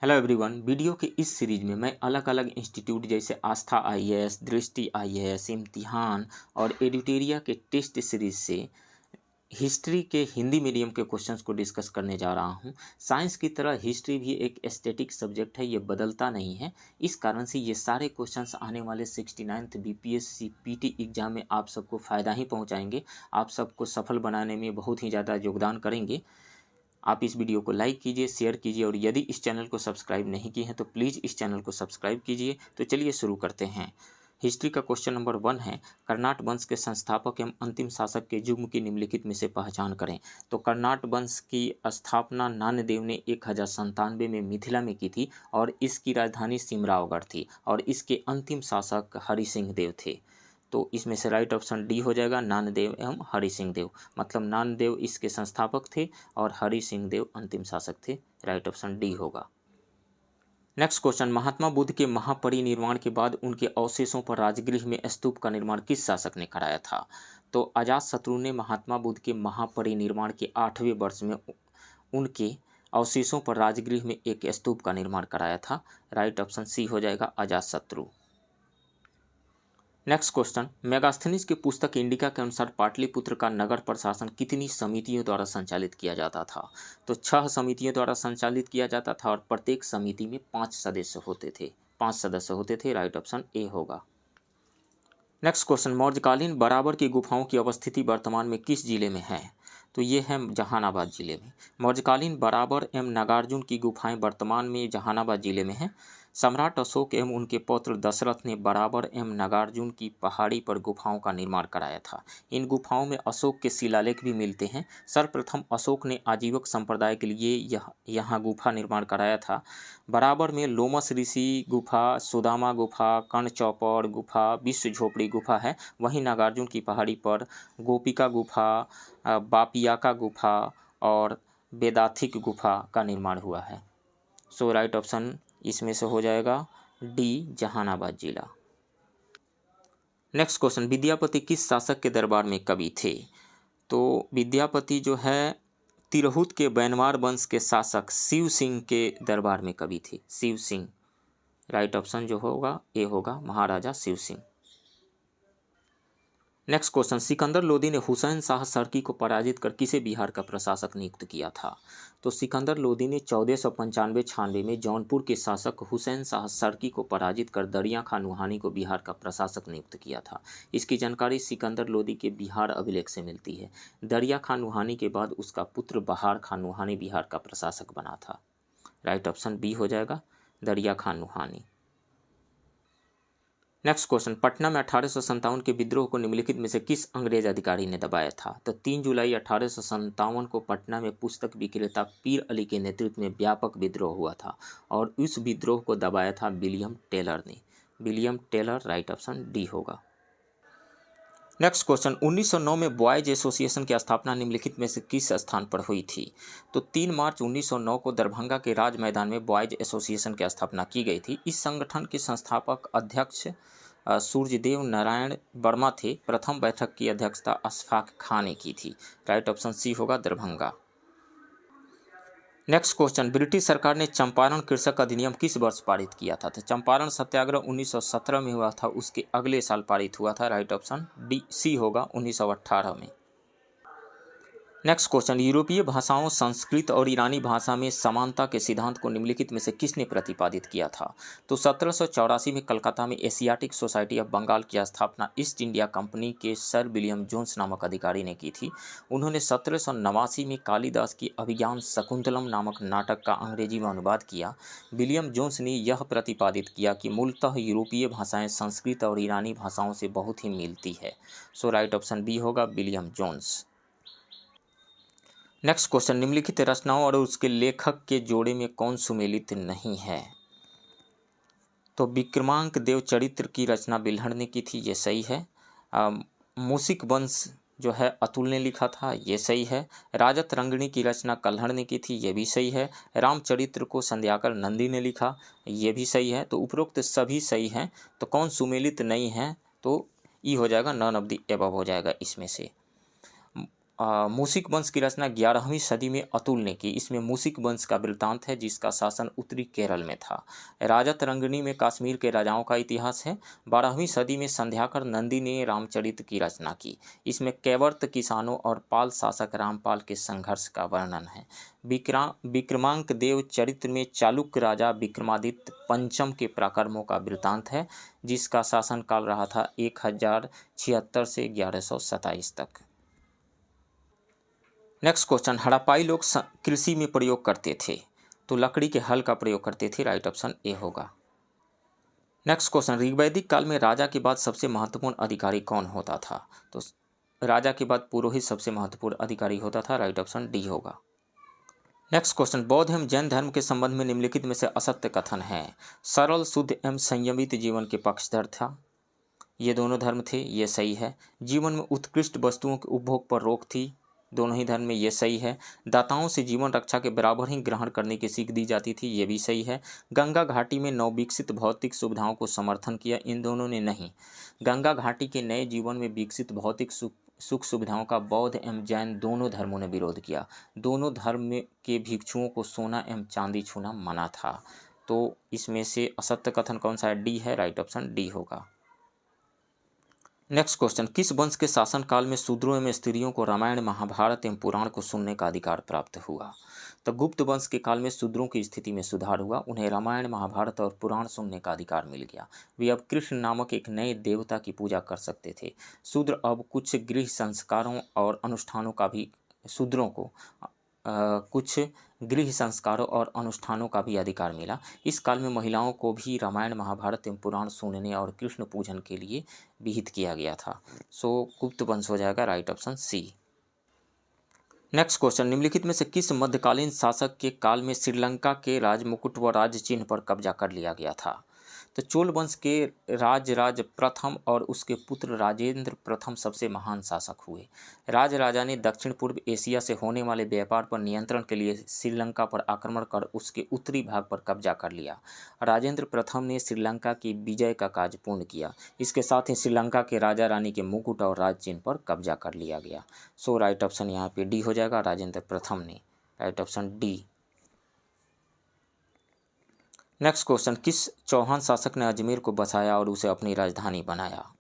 Hello everyone. Video के इस series में मैं अलग अलग इंस्टीट्यूट जैसे आस्था आईएएस, दृष्टि आईएएस, इम्तिहान और एडिटेरिया के टेस्ट सीरीज से हिस्ट्री के हिंदी मीडियम के क्वेश्चंस को डिस्कस करने जा रहा हूं। साइंस की तरह हिस्ट्री भी एक स्टैटिक सब्जेक्ट है, ये बदलता नहीं है। इस कारण से ये सारे क्वेश्चंस आने वाले 69th बीपीएससी पीटी एग्जाम में आप सबको फ़ायदा ही पहुंचाएंगे, आप सबको सफल बनाने में बहुत ही ज़्यादा योगदान करेंगे। आप इस वीडियो को लाइक कीजिए, शेयर कीजिए और यदि इस चैनल को सब्सक्राइब नहीं किए हैं तो प्लीज़ इस चैनल को सब्सक्राइब कीजिए। तो चलिए शुरू करते हैं। हिस्ट्री का क्वेश्चन नंबर 1 है, कर्नाट वंश के संस्थापक एवं अंतिम शासक के युग की निम्नलिखित में से पहचान करें। तो कर्नाट वंश की स्थापना नानदेव ने 1097 में मिथिला में की थी और इसकी राजधानी सिमरावगढ़ थी और इसके अंतिम शासक हरि सिंह देव थे। तो इसमें से राइट ऑप्शन डी हो जाएगा, नानदेव एवं हरि सिंह देव। मतलब नानदेव इसके संस्थापक थे और हरि सिंह देव अंतिम शासक थे। राइट ऑप्शन डी होगा। नेक्स्ट क्वेश्चन, महात्मा बुद्ध के महापरिनिर्वाण के बाद उनके अवशेषों पर राजगृह में स्तूप का निर्माण किस शासक ने कराया था। तो अजातशत्रु ने महात्मा बुद्ध के महापरिनिर्वाण के 8वें वर्ष में उनके अवशेषों पर राजगृह में एक स्तूप का निर्माण कराया था। राइट ऑप्शन सी हो जाएगा, अजातशत्रु। नेक्स्ट क्वेश्चन, मेगास्थनीज की पुस्तक इंडिका के अनुसार पाटलिपुत्र का नगर प्रशासन कितनी समितियों द्वारा संचालित किया जाता था। तो 6 समितियों द्वारा संचालित किया जाता था और प्रत्येक समिति में 5 सदस्य होते थे, 5 सदस्य होते थे। राइट ऑप्शन ए होगा। नेक्स्ट क्वेश्चन, मौर्यकालीन बराबर की गुफाओं की अवस्थिति वर्तमान में किस जिले में है। तो ये है जहानाबाद जिले में। मौर्यकालीन बराबर एवं नागार्जुन की गुफाएं वर्तमान में जहानाबाद जिले में हैं। सम्राट अशोक एवं उनके पौत्र दशरथ ने बराबर एवं नागार्जुन की पहाड़ी पर गुफाओं का निर्माण कराया था। इन गुफाओं में अशोक के शिलालेख भी मिलते हैं। सर्वप्रथम अशोक ने आजीवक संप्रदाय के लिए यहाँ गुफा निर्माण कराया था। बराबर में लोमस ऋषि गुफा, सुदामा गुफा, कर्ण चौपड़ गुफा, विश्व झोपड़ी गुफा है। वहीं नागार्जुन की पहाड़ी पर गोपिका गुफा, बापियाका गुफा और वेदाथिक गुफा का निर्माण हुआ है। सो राइट ऑप्शन इसमें से हो जाएगा डी, जहानाबाद जिला। नेक्स्ट क्वेश्चन, विद्यापति किस शासक के दरबार में कवि थे। तो विद्यापति जो है तिरहुत के बैनवार वंश के शासक शिव सिंह के दरबार में कवि थे, शिव सिंह। राइट ऑप्शन जो होगा ए होगा, महाराजा शिव सिंह। नेक्स्ट क्वेश्चन, सिकंदर लोदी ने हुसैन शाह सरकी को पराजित कर किसे बिहार का प्रशासक नियुक्त किया था। तो सिकंदर लोदी ने 1495-96 में जौनपुर के शासक हुसैन शाह सरकी को पराजित कर दरिया खान नुहानी को बिहार का प्रशासक नियुक्त किया था। इसकी जानकारी सिकंदर लोदी के बिहार अभिलेख से मिलती है। दरिया खान नुहानी के बाद उसका पुत्र बहार खान नुहानी बिहार का प्रशासक बना था। राइट ऑप्शन बी हो जाएगा, दरिया खान नुहानी। नेक्स्ट क्वेश्चन, पटना में 1857 के विद्रोह को निम्नलिखित में से किस अंग्रेज अधिकारी ने दबाया था। तो 3 जुलाई 1857 को पटना में पुस्तक विक्रेता पीर अली के नेतृत्व में व्यापक विद्रोह हुआ था और इस विद्रोह को दबाया था विलियम टेलर ने। William Taylor. Right option D होगा। नेक्स्ट क्वेश्चन, 1909 में बॉयज एसोसिएशन की स्थापना निम्नलिखित में से किस स्थान पर हुई थी। तो 3 मार्च 1909 को दरभंगा के राज मैदान में बॉयज एसोसिएशन की स्थापना की गई थी। इस संगठन के संस्थापक अध्यक्ष सूर्यदेव नारायण वर्मा थे। प्रथम बैठक की अध्यक्षता अशफाक खां ने की थी। राइट ऑप्शन सी होगा, दरभंगा। नेक्स्ट क्वेश्चन, ब्रिटिश सरकार ने चंपारण कृषक अधिनियम किस वर्ष पारित किया था। तो चंपारण सत्याग्रह 1917 में हुआ था, उसके अगले साल पारित हुआ था। राइट ऑप्शन डी सी होगा, 1918 में। नेक्स्ट क्वेश्चन, यूरोपीय भाषाओं संस्कृत और ईरानी भाषा में समानता के सिद्धांत को निम्नलिखित में से किसने प्रतिपादित किया था। तो 1784 में कलकत्ता में एशियाटिक सोसाइटी ऑफ बंगाल की स्थापना ईस्ट इंडिया कंपनी के सर विलियम जोन्स नामक अधिकारी ने की थी। उन्होंने 1789 में कालिदास की अभिज्ञान शकुंतलम नामक नाटक का अंग्रेजी में अनुवाद किया। विलियम जोन्स ने यह प्रतिपादित किया कि मूलतः यूरोपीय भाषाएं संस्कृत और ईरानी भाषाओं से बहुत ही मिलती है। सो राइट ऑप्शन बी होगा, विलियम जोन्स। नेक्स्ट क्वेश्चन, निम्नलिखित रचनाओं और उसके लेखक के जोड़े में कौन सुमेलित नहीं है। तो विक्रमांक देव चरित्र की रचना बिल्हड़ ने की थी, ये सही है। मूसिक वंश जो है अतुल ने लिखा था, ये सही है। राजत रंगिणी की रचना कल्हड़ ने की थी, ये भी सही है। रामचरित्र को संध्याकर नंदी ने लिखा, ये भी सही है। तो उपरोक्त सभी सही हैं, तो कौन सुमेलित नहीं है, तो ई हो जाएगा, नन ऑफ द एबव हो जाएगा इसमें से। मूषिक वंश की रचना 11वीं सदी में अतुल ने की। इसमें मूषिक वंश का वृत्तांत है जिसका शासन उत्तरी केरल में था। राजा तरंगिणी में कश्मीर के राजाओं का इतिहास है। 12वीं सदी में संध्याकर नंदी ने रामचरित की रचना की। इसमें कैवर्त किसानों और पाल शासक रामपाल के संघर्ष का वर्णन है। विक्रमांक देव चरित्र में चालुक्य राजा विक्रमादित्य पंचम के पराक्रमों का वृत्तांत है जिसका शासनकाल रहा था 1076 से 1127 तक। नेक्स्ट क्वेश्चन, हड़प्पाई लोग कृषि में प्रयोग करते थे तो लकड़ी के हल का प्रयोग करते थे। राइट ऑप्शन ए होगा। नेक्स्ट क्वेश्चन, ऋग्वैदिक काल में राजा के बाद सबसे महत्वपूर्ण अधिकारी कौन होता था? तो राजा के बाद पुरोहित सबसे महत्वपूर्ण अधिकारी होता था। राइट ऑप्शन डी होगा। नेक्स्ट क्वेश्चन, बौद्ध एवं जैन धर्म के संबंध में निम्नलिखित में से असत्य कथन है। सरल, शुद्ध एवं संयमित जीवन के पक्षधर था। ये दोनों धर्म थे, ये सही है। जीवन में उत्कृष्ट वस्तुओं के उपभोग पर रोक थी, दोनों ही धर्म में, ये सही है। दाताओं से जीवन रक्षा के बराबर ही ग्रहण करने की सीख दी जाती थी, ये भी सही है। गंगा घाटी में नवविकसित भौतिक सुविधाओं को समर्थन किया, इन दोनों ने नहीं। गंगा घाटी के नए जीवन में विकसित भौतिक सुख सुविधाओं का बौद्ध एवं जैन दोनों धर्मों ने विरोध किया। दोनों धर्म में के भिक्षुओं को सोना एवं चांदी छूना मना था। तो इसमें से असत्य कथन कौन सा है? डी है। राइट ऑप्शन डी होगा। नेक्स्ट क्वेश्चन, किस वंश के शासन काल में शूद्रों एवं स्त्रियों को रामायण, महाभारत एवं पुराण को सुनने का अधिकार प्राप्त हुआ? तो गुप्त वंश के काल में शूद्रों की स्थिति में सुधार हुआ, उन्हें रामायण, महाभारत और पुराण सुनने का अधिकार मिल गया। वे अब कृष्ण नामक एक नए देवता की पूजा कर सकते थे। शूद्र अब कुछ गृह संस्कारों और अनुष्ठानों का भी शूद्रों को कुछ गृह संस्कारों और अनुष्ठानों का भी अधिकार मिला। इस काल में महिलाओं को भी रामायण, महाभारत एवं पुराण सुनने और कृष्ण पूजन के लिए विहित किया गया था। सो गुप्त वंश हो जाएगा। Right option C. Next question, निम्नलिखित में से किस मध्यकालीन शासक के काल में श्रीलंका के राजमुकुट व राज चिन्ह पर कब्जा कर लिया गया था? तो चोल वंश के राज प्रथम और उसके पुत्र राजेंद्र प्रथम सबसे महान शासक हुए। राजा ने दक्षिण पूर्व एशिया से होने वाले व्यापार पर नियंत्रण के लिए श्रीलंका पर आक्रमण कर उसके उत्तरी भाग पर कब्जा कर लिया। राजेंद्र प्रथम ने श्रीलंका की विजय का कार्य पूर्ण किया। इसके साथ ही श्रीलंका के राजा रानी के मुकुट और राज चिन्ह पर कब्जा कर लिया गया। सो राइट ऑप्शन यहाँ पे डी हो जाएगा, राजेंद्र प्रथम ने। Right option D. Next question, किस चौहान शासक ने अजमेर को बसाया और उसे अपनी राजधानी बनाया?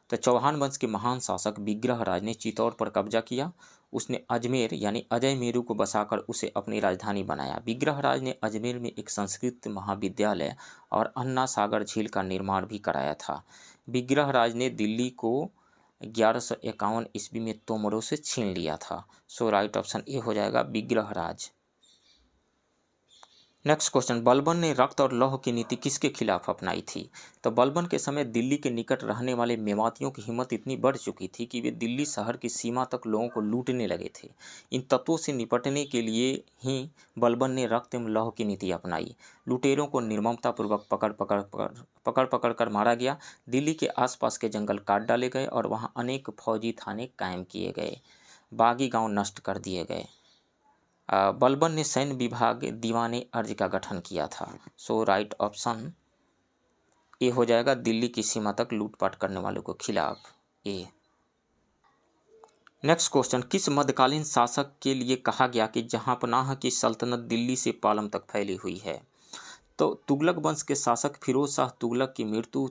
तो चौहान वंश के महान शासक विग्रहराज ने चित्तौड़ पर कब्जा किया। उसने अजमेर यानी अजय मेरू को बसाकर उसे अपनी राजधानी बनाया। विग्रहराज ने अजमेर में एक संस्कृत महाविद्यालय और अन्ना सागर झील का निर्माण भी कराया था। विग्रहराज ने दिल्ली को 1151 ईस्वी में तोमरों से छीन लिया था। सो राइट ऑप्शन ए हो जाएगा, विग्रहराज। नेक्स्ट क्वेश्चन, बलबन ने रक्त और लौह की नीति किसके खिलाफ अपनाई थी? तो बलबन के समय दिल्ली के निकट रहने वाले मेवातियों की हिम्मत इतनी बढ़ चुकी थी कि वे दिल्ली शहर की सीमा तक लोगों को लूटने लगे थे। इन तत्वों से निपटने के लिए ही बलबन ने रक्त एवं लौह की नीति अपनाई। लुटेरों को निर्ममतापूर्वक पकड़ कर मारा गया। दिल्ली के आसपास के जंगल काट डाले गए और वहाँ अनेक फौजी थाने कायम किए गए। बागी गाँव नष्ट कर दिए गए। बलबन ने सैन्य विभाग दीवाने अर्ज का गठन किया था। सो राइट ऑप्शन ए हो जाएगा, दिल्ली की सीमा तक लूटपाट करने वालों के खिलाफ, ए। नेक्स्ट क्वेश्चन, किस मध्यकालीन शासक के लिए कहा गया कि जहांपनाह की सल्तनत दिल्ली से पालम तक फैली हुई है? तो तुगलक वंश के शासक फिरोज शाह तुगलक की मृत्यु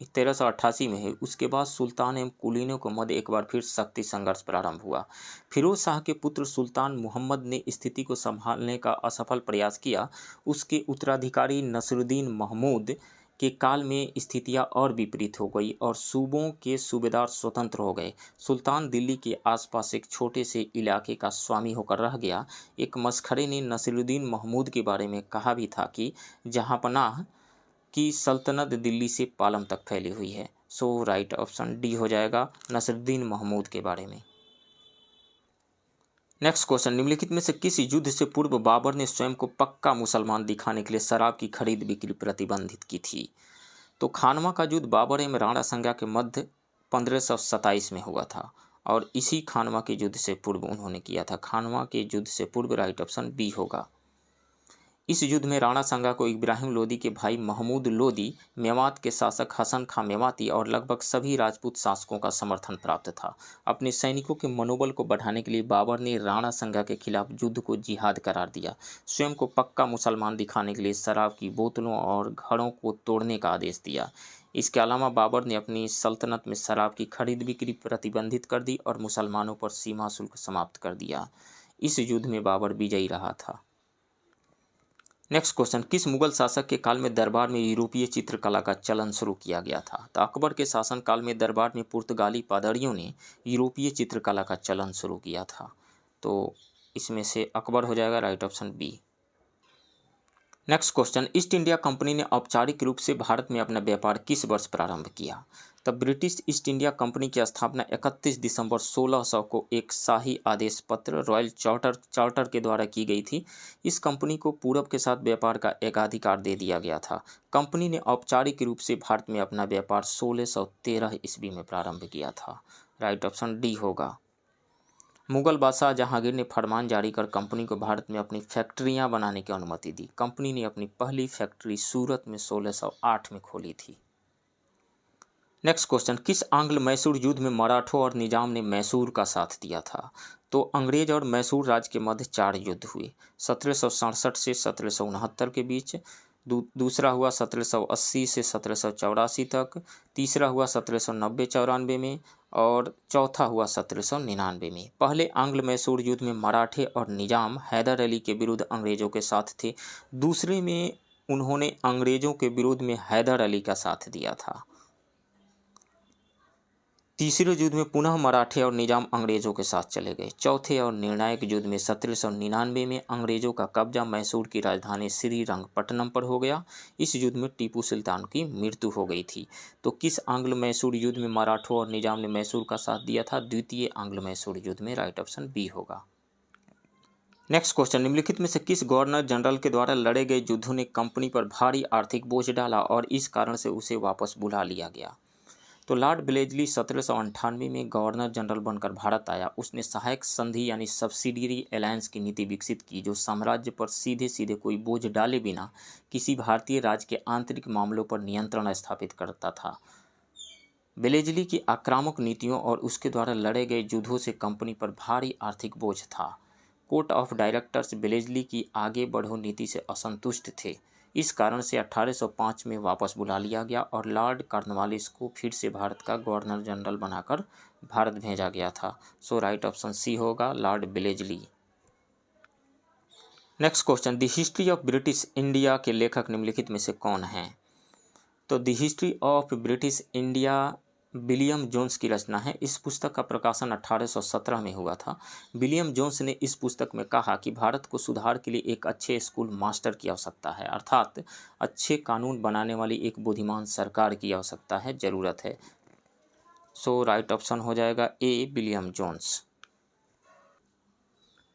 1388 में है। उसके बाद सुल्तान एवं कुलीनों के मध्य एक बार फिर शक्ति संघर्ष प्रारंभ हुआ। फिरोज शाह के पुत्र सुल्तान मुहम्मद ने स्थिति को संभालने का असफल प्रयास किया। उसके उत्तराधिकारी नसरुद्दीन महमूद के काल में स्थितियां और विपरीत हो गई और सूबों के सूबेदार स्वतंत्र हो गए। सुल्तान दिल्ली के आसपास एक छोटे से इलाके का स्वामी होकर रह गया। एक मसखरे ने नसरुद्दीन महमूद के बारे में कहा भी था कि जहांपनाह की सल्तनत दिल्ली से पालम तक फैली हुई है। सो राइट ऑप्शन डी हो जाएगा, नसरुद्दीन महमूद के बारे में। नेक्स्ट क्वेश्चन, निम्नलिखित में से किस युद्ध से पूर्व बाबर ने स्वयं को पक्का मुसलमान दिखाने के लिए शराब की खरीद बिक्री प्रतिबंधित की थी? तो खानवा का युद्ध बाबर एवं राणा संज्ञा के मध्य 1527 में हुआ था और इसी खानवा के युद्ध से पूर्व उन्होंने किया था। खानवा के युद्ध से पूर्व, राइट ऑप्शन बी होगा। इस युद्ध में राणा सांगा को इब्राहिम लोदी के भाई महमूद लोदी, मेवात के शासक हसन खां मेवाती और लगभग सभी राजपूत शासकों का समर्थन प्राप्त था। अपने सैनिकों के मनोबल को बढ़ाने के लिए बाबर ने राणा सांगा के खिलाफ युद्ध को जिहाद करार दिया। स्वयं को पक्का मुसलमान दिखाने के लिए शराब की बोतलों और घड़ों को तोड़ने का आदेश दिया। इसके अलावा बाबर ने अपनी सल्तनत में शराब की खरीद बिक्री प्रतिबंधित कर दी और मुसलमानों पर सीमा शुल्क समाप्त कर दिया। इस युद्ध में बाबर विजयी रहा था। नेक्स्ट क्वेश्चन, किस मुगल शासक के काल में दरबार में यूरोपीय चित्रकला का चलन शुरू किया गया था? तो अकबर के शासन काल में दरबार में पुर्तगाली पादरियों ने यूरोपीय चित्रकला का चलन शुरू किया था। तो इसमें से अकबर हो जाएगा right option B. Next question, East India Company ने औपचारिक रूप से भारत में अपना व्यापार किस वर्ष प्रारंभ किया? तब ब्रिटिश ईस्ट इंडिया कंपनी की स्थापना 31 दिसंबर 1600 को एक शाही आदेश पत्र रॉयल चार्टर के द्वारा की गई थी। इस कंपनी को पूरब के साथ व्यापार का एकाधिकार दे दिया गया था। कंपनी ने औपचारिक रूप से भारत में अपना व्यापार 1613 ईस्वी में प्रारंभ किया था। राइट ऑप्शन डी होगा। मुगल बादशाह जहांगीर ने फरमान जारी कर कंपनी को भारत में अपनी फैक्ट्रियां बनाने की अनुमति दी। कंपनी ने अपनी पहली फैक्ट्री सूरत में 1608 में खोली थी। नेक्स्ट क्वेश्चन, किस आंग्ल मैसूर युद्ध में मराठों और निजाम ने मैसूर का साथ दिया था? तो अंग्रेज और मैसूर राज्य के मध्य 4 युद्ध हुए। 1767 से 1769 के बीच, दूसरा हुआ 1780 से 1784 तक, तीसरा हुआ 1790-94 में और चौथा हुआ 1799 में। पहले आंग्ल मैसूर युद्ध में मराठे और निजाम हैदर अली के विरुद्ध अंग्रेजों के साथ थे। दूसरे में उन्होंने अंग्रेजों के विरोध में हैदर अली का साथ दिया था। तीसरे युद्ध में पुनः मराठे और निजाम अंग्रेजों के साथ चले गए। चौथे और निर्णायक युद्ध में 1799 में अंग्रेजों का कब्जा मैसूर की राजधानी श्रीरंगपट्टनम पर हो गया। इस युद्ध में टीपू सुल्तान की मृत्यु हो गई थी। तो किस आंग्ल मैसूर युद्ध में मराठों और निजाम ने मैसूर का साथ दिया था? द्वितीय आंग्ल मैसूर युद्ध में। राइट ऑप्शन बी होगा। नेक्स्ट क्वेश्चन, निम्नलिखित में से किस गवर्नर जनरल के द्वारा लड़े गए युद्धों ने कंपनी पर भारी आर्थिक बोझ डाला और इस कारण से उसे वापस बुला लिया गया? तो लॉर्ड ब्लेजली 1798 में गवर्नर जनरल बनकर भारत आया। उसने सहायक संधि यानी सब्सिडियरी अलायंस की नीति विकसित की, जो साम्राज्य पर सीधे सीधे कोई बोझ डाले बिना किसी भारतीय राज्य के आंतरिक मामलों पर नियंत्रण स्थापित करता था। ब्लेजली की आक्रामक नीतियों और उसके द्वारा लड़े गए युद्धों से कंपनी पर भारी आर्थिक बोझ था। कोर्ट ऑफ डायरेक्टर्स ब्लेजली की आगे बढ़ो नीति से असंतुष्ट थे। इस कारण से 1805 में वापस बुला लिया गया और लॉर्ड कॉर्नवालिस को फिर से भारत का गवर्नर जनरल बनाकर भारत भेजा गया था। सो राइट ऑप्शन सी होगा, Lord Wellesley. Next question, the history of British India के लेखक निम्नलिखित में से कौन हैं? तो the history of British India William Jones की रचना है। इस पुस्तक का प्रकाशन 1817 में हुआ था। विलियम जोन्स ने इस पुस्तक में कहा कि भारत को सुधार के लिए एक अच्छे स्कूल मास्टर की आवश्यकता है, अर्थात अच्छे कानून बनाने वाली एक बुद्धिमान सरकार की आवश्यकता है, ज़रूरत है। सो राइट ऑप्शन हो जाएगा ए, विलियम जोन्स।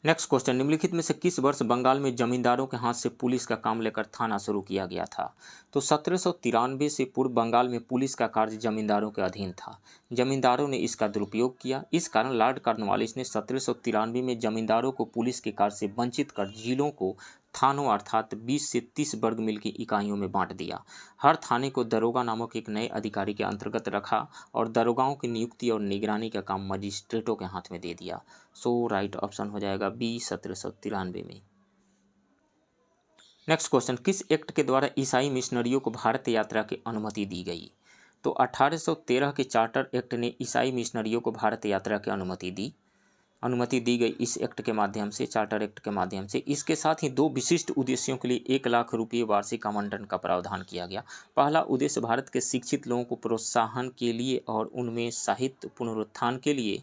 नेक्स्ट क्वेश्चन, निम्नलिखित में से किस वर्ष बंगाल में जमींदारों के हाथ से पुलिस का काम लेकर थाना शुरू किया गया था? तो 1793 से पूर्व बंगाल में पुलिस का कार्य जमींदारों के अधीन था। जमींदारों ने इसका दुरुपयोग किया। इस कारण लॉर्ड कॉर्नवालिस ने 1793 में जमींदारों को पुलिस के कार्य से वंचित कर जिलों को थानों अर्थात 20 से 30 वर्ग मील की इकाइयों में बांट दिया। हर थाने को दरोगा नामक एक नए अधिकारी के अंतर्गत रखा और दरोगाओं की नियुक्ति और निगरानी का काम मजिस्ट्रेटों के हाथ में दे दिया। सो राइट ऑप्शन हो जाएगा बी, 1793 में। नेक्स्ट क्वेश्चन, किस एक्ट के द्वारा ईसाई मिशनरियों को भारत यात्रा की अनुमति दी गई? तो 1813 के चार्टर एक्ट ने ईसाई मिशनरियों को भारत यात्रा की अनुमति दी गई। इस एक्ट के माध्यम से, चार्टर एक्ट के माध्यम से। इसके साथ ही 2 विशिष्ट उद्देश्यों के लिए 1 लाख रुपये वार्षिक आवंटन का प्रावधान किया गया। पहला उद्देश्य भारत के शिक्षित लोगों को प्रोत्साहन के लिए और उनमें साहित्य पुनरुत्थान के लिए,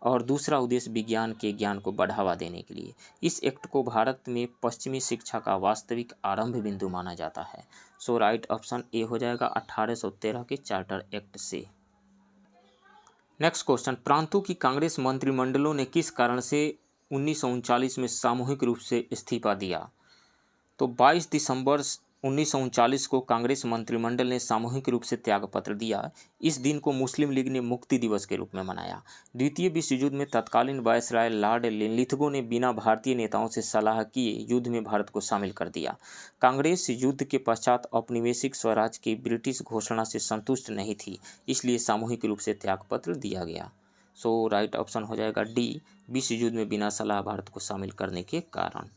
और दूसरा उद्देश्य विज्ञान के ज्ञान को बढ़ावा देने के लिए। इस एक्ट को भारत में पश्चिमी शिक्षा का वास्तविक आरंभ बिंदु माना जाता है। सो राइट ऑप्शन ए हो जाएगा 1813 के चार्टर एक्ट से। नेक्स्ट क्वेश्चन, प्रांतों की कांग्रेस मंत्रिमंडलों ने किस कारण से 1939 में सामूहिक रूप से इस्तीफा दिया? तो 22 दिसंबर 1939 को कांग्रेस मंत्रिमंडल ने सामूहिक रूप से त्यागपत्र दिया। इस दिन को मुस्लिम लीग ने मुक्ति दिवस के रूप में मनाया। द्वितीय विश्व युद्ध में तत्कालीन वायसराय लॉर्ड लिन्लिथगो ने बिना भारतीय नेताओं से सलाह किए युद्ध में भारत को शामिल कर दिया। कांग्रेस युद्ध के पश्चात औपनिवेशिक स्वराज की ब्रिटिश घोषणा से संतुष्ट नहीं थी, इसलिए सामूहिक रूप से त्यागपत्र दिया गया। सो राइट ऑप्शन हो जाएगा डी, विश्व युद्ध में बिना सलाह भारत को शामिल करने के कारण।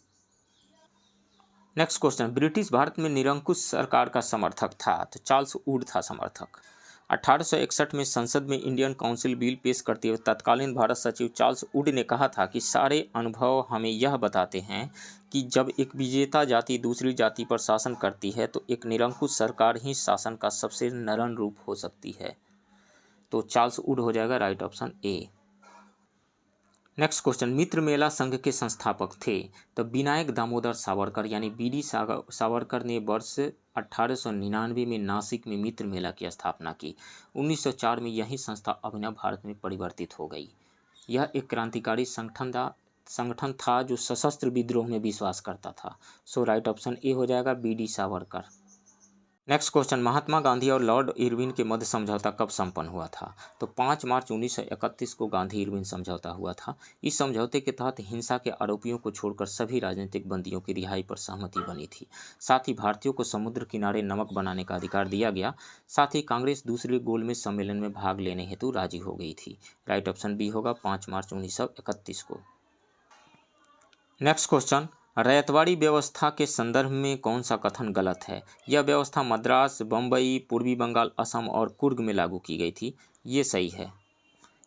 नेक्स्ट क्वेश्चन, ब्रिटिश भारत में निरंकुश सरकार का समर्थक था, तो चार्ल्स वुड था समर्थक। 1861 में संसद में इंडियन काउंसिल बिल पेश करते हुए तत्कालीन भारत सचिव चार्ल्स वुड ने कहा था कि सारे अनुभव हमें यह बताते हैं कि जब एक विजेता जाति दूसरी जाति पर शासन करती है तो एक निरंकुश सरकार ही शासन का सबसे नरम रूप हो सकती है। तो चार्ल्स वुड हो जाएगा right option A. Next question, Mitra Mela संघ के संस्थापक थे, तो विनायक दामोदर सावरकर यानी बीडी सावरकर ने वर्ष 1899 में नासिक में मित्र मेला की स्थापना की। 1904 में यही संस्था अभिनव भारत में परिवर्तित हो गई। यह एक क्रांतिकारी संगठन था जो सशस्त्र विद्रोह में विश्वास करता था। सो राइट ऑप्शन ए हो जाएगा BD Savarkar. Next question, Mahatma Gandhi और लॉर्ड इरविन के मध्य समझौता कब संपन्न हुआ था, तो 5 मार्च 1931 को गांधी इरविन समझौता हुआ था। इस समझौते के तहत हिंसा के आरोपियों को छोड़कर सभी राजनीतिक बंदियों की रिहाई पर सहमति बनी थी। साथ ही भारतीयों को समुद्र किनारे नमक बनाने का अधिकार दिया गया। साथ ही कांग्रेस दूसरे गोलमेज सम्मेलन में भाग लेने हेतु राजी हो गई थी। राइट ऑप्शन बी होगा 5 मार्च 1931 को। नेक्स्ट क्वेश्चन, रैयतवाड़ी व्यवस्था के संदर्भ में कौन सा कथन गलत है? यह व्यवस्था मद्रास, बम्बई, पूर्वी बंगाल, असम और कुर्ग में लागू की गई थी। ये सही है।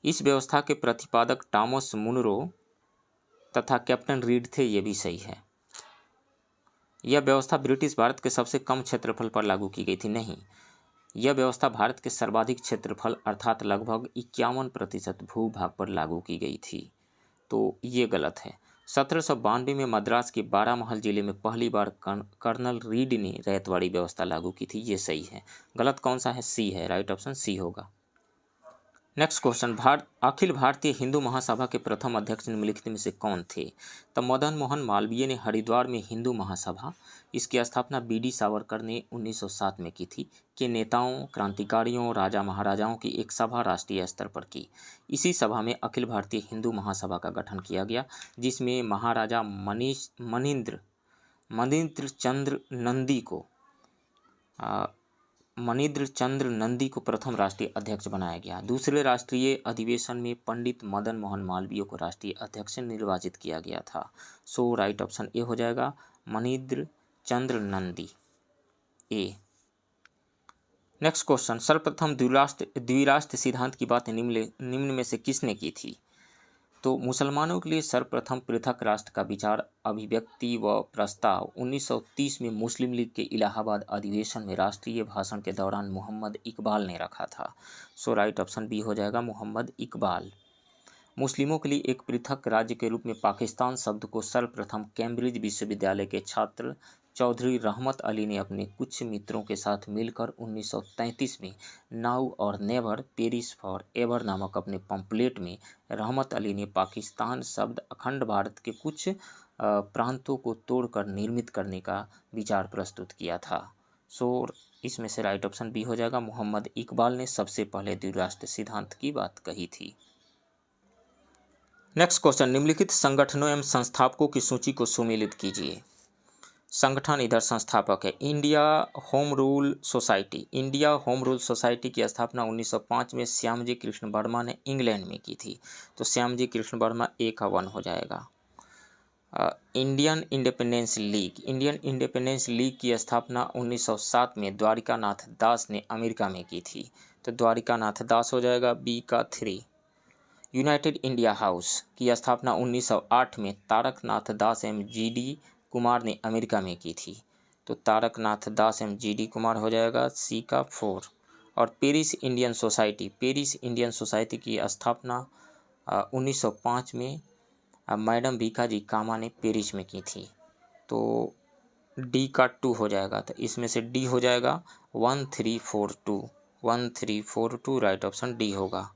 इस व्यवस्था के प्रतिपादक टॉमस मुनरो तथा कैप्टन रीड थे। ये भी सही है। यह व्यवस्था ब्रिटिश भारत के सबसे कम क्षेत्रफल पर लागू की गई थी। नहीं, यह व्यवस्था भारत के सर्वाधिक क्षेत्रफल अर्थात लगभग 51% भूभाग पर लागू की गई थी। तो ये गलत है। 1792 में मद्रास के बारामहल जिले में पहली बार कर्नल रीड ने रैयतवाड़ी व्यवस्था लागू की थी। ये सही है। गलत कौन सा है? सी है। राइट ऑप्शन सी होगा। नेक्स्ट क्वेश्चन, अखिल भारतीय हिंदू महासभा के प्रथम अध्यक्ष निम्नलिखित में से कौन थे? तो मदन मोहन मालवीय ने हरिद्वार में हिंदू महासभा, इसकी स्थापना बीडी सावरकर ने 1907 में की थी, के नेताओं, क्रांतिकारियों, राजा महाराजाओं की एक सभा राष्ट्रीय स्तर पर की। इसी सभा में अखिल भारतीय हिंदू महासभा का गठन किया गया, जिसमें महाराजा मनिंद्र चंद्र नंदी को प्रथम राष्ट्रीय अध्यक्ष बनाया गया। दूसरे राष्ट्रीय अधिवेशन में पंडित मदन मोहन मालवीय को राष्ट्रीय अध्यक्ष निर्वाचित किया गया था। सो राइट ऑप्शन ए हो जाएगा मनिंद्र चंद्र नंदी, ए। नेक्स्ट क्वेश्चन, सर्वप्रथम द्विराष्ट्र सिद्धांत की बात निम्न में से किसने की थी? तो मुसलमानों के लिए सर्वप्रथम पृथक राष्ट्र का विचार, अभिव्यक्ति व प्रस्ताव 1930 में मुस्लिम लीग के इलाहाबाद अधिवेशन में राष्ट्रीय भाषण के दौरान मोहम्मद इकबाल ने रखा था। सो राइट ऑप्शन बी हो जाएगा मोहम्मद इकबाल। मुस्लिमों के लिए एक पृथक राज्य के रूप में पाकिस्तान शब्द को सर्वप्रथम कैम्ब्रिज विश्वविद्यालय के छात्र चौधरी रहमत अली ने अपने कुछ मित्रों के साथ मिलकर 1933 में नाउ और नेवर पेरिस फॉर एवर नामक अपने पंपलेट में रहमत अली ने पाकिस्तान शब्द अखंड भारत के कुछ प्रांतों को तोड़कर निर्मित करने का विचार प्रस्तुत किया था। सो इसमें से राइट ऑप्शन बी हो जाएगा मोहम्मद इकबाल ने सबसे पहले द्विराष्ट्र सिद्धांत की बात कही थी। नेक्स्ट क्वेश्चन, निम्नलिखित संगठनों एवं संस्थापकों की सूची को सुमेलित कीजिए। संगठन इधर संस्थापक है India home rule society. India home rule society की स्थापना 1905 में श्यामजी कृष्ण वर्मा ने इंग्लैंड में की थी। तो श्यामजी कृष्ण वर्मा ए का 1 हो जाएगा। Indian independence league. Indian independence league की स्थापना 1907 में द्वारिकानाथ दास ने अमेरिका में की थी। तो द्वारिकानाथ दास हो जाएगा बी का 3। यूनाइटेड इंडिया हाउस की स्थापना 1908 में तारकनाथ दास एवं जी.डी. कुमार ने अमेरिका में की थी। तो तारकनाथ दास एवं जी.डी. कुमार हो जाएगा सी का 4। और पेरिस इंडियन सोसाइटी की स्थापना 1905 में मैडम भीखाजी कामा ने पेरिस में की थी। तो डी का 2 हो जाएगा। तो इसमें से डी हो जाएगा 1342 राइट ऑप्शन डी होगा।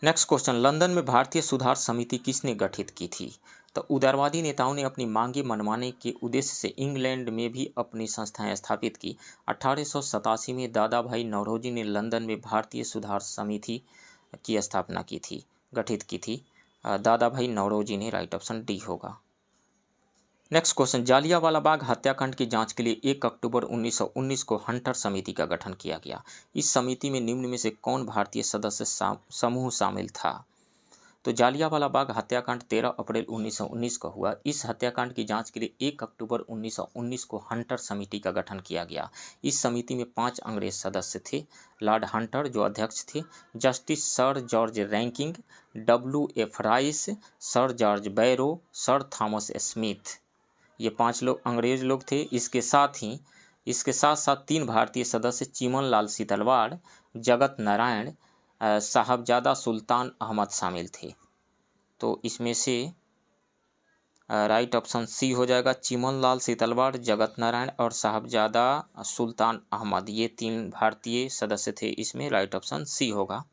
नेक्स्ट क्वेश्चन, लंदन में भारतीय सुधार समिति किसने गठित की थी? तो उदारवादी नेताओं ने अपनी मांगे मनवाने के उद्देश्य से इंग्लैंड में भी अपनी संस्थाएं स्थापित की। 1887 में दादा भाई नौरोजी ने लंदन में भारतीय सुधार समिति की स्थापना की थी, गठित की थी। दादा भाई नौरोजी ने, राइट ऑप्शन डी होगा। नेक्स्ट क्वेश्चन, जालियांवाला बाग हत्याकांड की जांच के लिए 1 अक्टूबर 1919 को हंटर समिति का गठन किया गया। इस समिति में निम्न में से कौन भारतीय सदस्य समूह शामिल था? तो जालियांवाला बाग हत्याकांड 13 अप्रैल 1919 को हुआ। इस हत्याकांड की जांच के लिए 1 अक्टूबर 1919 को हंटर समिति का गठन किया गया। इस समिति में 5 अंग्रेज सदस्य थे। लॉर्ड हंटर जो अध्यक्ष थे, justice sir George Rankin, W.F. Rice, sir George Barrow, sir Thomas Smith, ये 5 लोग अंग्रेज लोग थे। इसके साथ साथ 3 भारतीय सदस्य चिमन लाल सीतलवाड़, जगत नारायण, साहबजादा सुल्तान अहमद शामिल थे। तो इसमें से राइट ऑप्शन सी हो जाएगा। चिमन लाल सीतलवाड़, जगत नारायण और साहबजादा सुल्तान अहमद, ये 3 भारतीय सदस्य थे। इसमें राइट ऑप्शन सी होगा।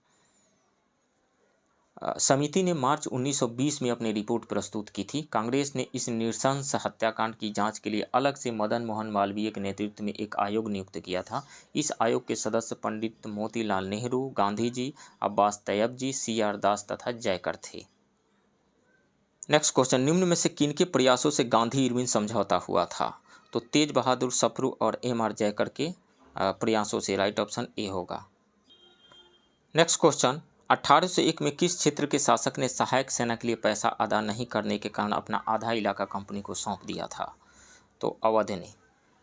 समिति ने मार्च 1920 में अपनी रिपोर्ट प्रस्तुत की थी। कांग्रेस ने इस नृशंस हत्याकांड की जांच के लिए अलग से मदन मोहन मालवीय के नेतृत्व में एक आयोग नियुक्त किया था। इस आयोग के सदस्य पंडित मोतीलाल नेहरू, गांधी जी, अब्बास तैयब जी, CR दास तथा जयकर थे। नेक्स्ट क्वेश्चन, निम्न में से किनके प्रयासों से गांधी इरविन समझौता हुआ था? तो तेज बहादुर सप्रू और MR जयकर के प्रयासों से, राइट ऑप्शन ए होगा। नेक्स्ट क्वेश्चन, 1801 में किस क्षेत्र के शासक ने सहायक सेना के लिए पैसा अदा नहीं करने के कारण अपना आधा इलाका कंपनी को सौंप दिया था? तो अवध ने।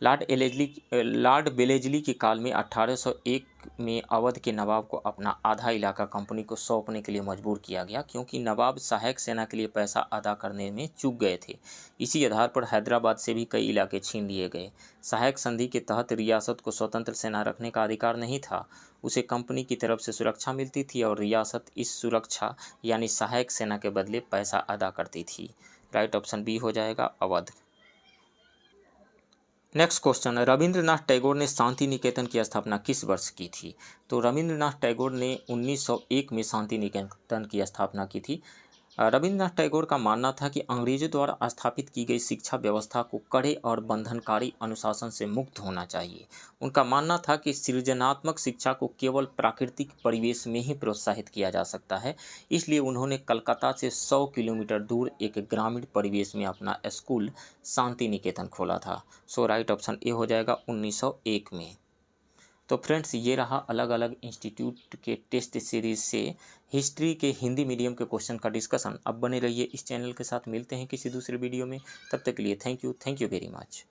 लॉर्ड बेलेजली के काल में 1801 में अवध के नवाब को अपना आधा इलाका कंपनी को सौंपने के लिए मजबूर किया गया, क्योंकि नवाब सहायक सेना के लिए पैसा अदा करने में चूक गए थे। इसी आधार पर हैदराबाद से भी कई इलाके छीन लिए गए। सहायक संधि के तहत रियासत को स्वतंत्र सेना रखने का अधिकार नहीं था, उसे कंपनी की तरफ से सुरक्षा मिलती थी और रियासत इस सुरक्षा यानी सहायक सेना के बदले पैसा अदा करती थी। राइट ऑप्शन बी हो जाएगा, अवध। नेक्स्ट क्वेश्चन, रविंद्रनाथ टैगोर ने शांति निकेतन की स्थापना किस वर्ष की थी? तो रविंद्रनाथ टैगोर ने 1901 में शांति निकेतन की स्थापना की थी। रविंद्रनाथ टैगोर का मानना था कि अंग्रेजों द्वारा स्थापित की गई शिक्षा व्यवस्था को कड़े और बंधनकारी अनुशासन से मुक्त होना चाहिए। उनका मानना था कि सृजनात्मक शिक्षा को केवल प्राकृतिक परिवेश में ही प्रोत्साहित किया जा सकता है। इसलिए उन्होंने कलकत्ता से 100 किलोमीटर दूर एक ग्रामीण परिवेश में अपना स्कूल शांति निकेतन खोला था। सो राइट ऑप्शन ए हो जाएगा, 1901 में। तो फ्रेंड्स, ये रहा अलग अलग इंस्टीट्यूट के टेस्ट सीरीज से हिस्ट्री के हिंदी मीडियम के क्वेश्चन का डिस्कशन। अब बने रहिए इस चैनल के साथ, मिलते हैं किसी दूसरे वीडियो में। तब तक के लिए थैंक यू वेरी मच।